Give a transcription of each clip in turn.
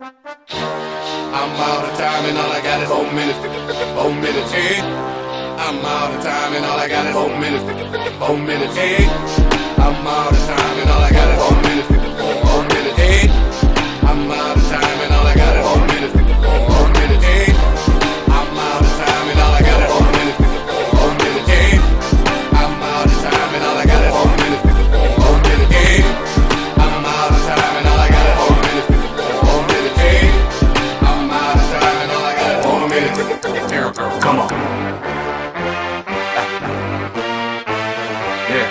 I'm out of time and all I got is 4 minutes. 4 minutes, eh? I'm out of time and all I got is 4 minutes. 4 minutes, eh? I'm out of time and all I got is 4 minutes. 4 minutes, eh? I'm out of time and all I got is 4 minutes. 4 minutes, eh? I'm out of time and all I got is 4 minutes. 4 minutes, eh? I'm out of time and all I got is 4 minutes. 4 minutes, eh? I'm out of time and all I got is 4 minutes. 4 minutes, eh? I'm out of time and all I got is 4 minutes. Here, girl, come on. Yeah.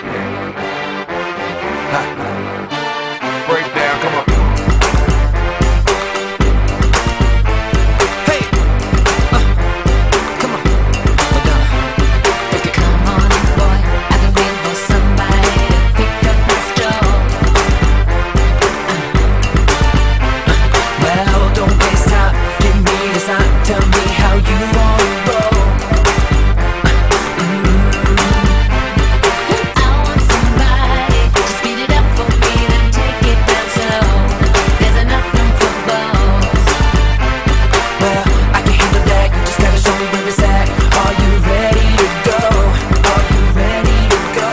Break down, come on. Hey, come on, Madonna. Come on, boy, I've been waiting for somebody to pick up my straw. Well, don't waste time. Give me the sign. Tell me how you want to roll. I want somebody to speed it up for me, then take it down slow. There's enough room for both. Well, I can handle that. You just gotta show me where it's at. Are you ready to go? Are you ready to go?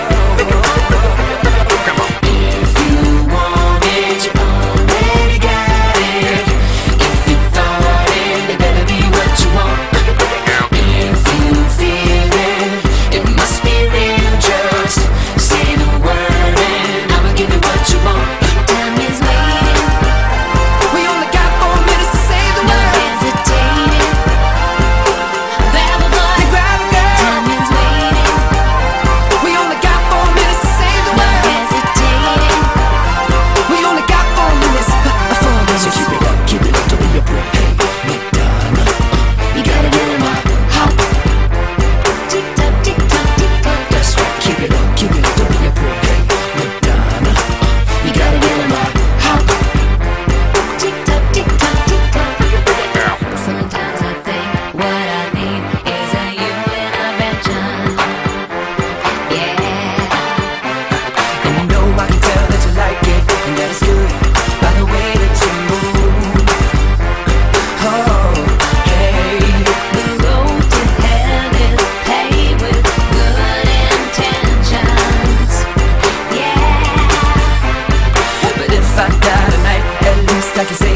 If you want it, you already got it. If you thought it, it better be what you want. If you feel it, it must be real. Just say the word and I'ma give you what you want. Time is waiting, We only got 4 minutes to say the no word. hesitating. Grab a boy, Grab a girl. time is waiting, We only got 4 minutes to say the no word. hesitating. We only got 4 minutes. 4 minutes. So keep it up, don't be a break. Hey, Madonna, You gotta get in my hop. Tick tock, tick tock, tick tock. that's right. Keep it up, don't be a break. Hey, Madonna, You gotta get in my hop. Tick tock, tick tock, tick tock. Sometimes I think what I need is a human intervention. Yeah. and you know I can tell that you like it, and that is good by the way that you move. Oh, hey, The road to hell is paved with good intentions. Yeah. but if I die tonight, at least I can say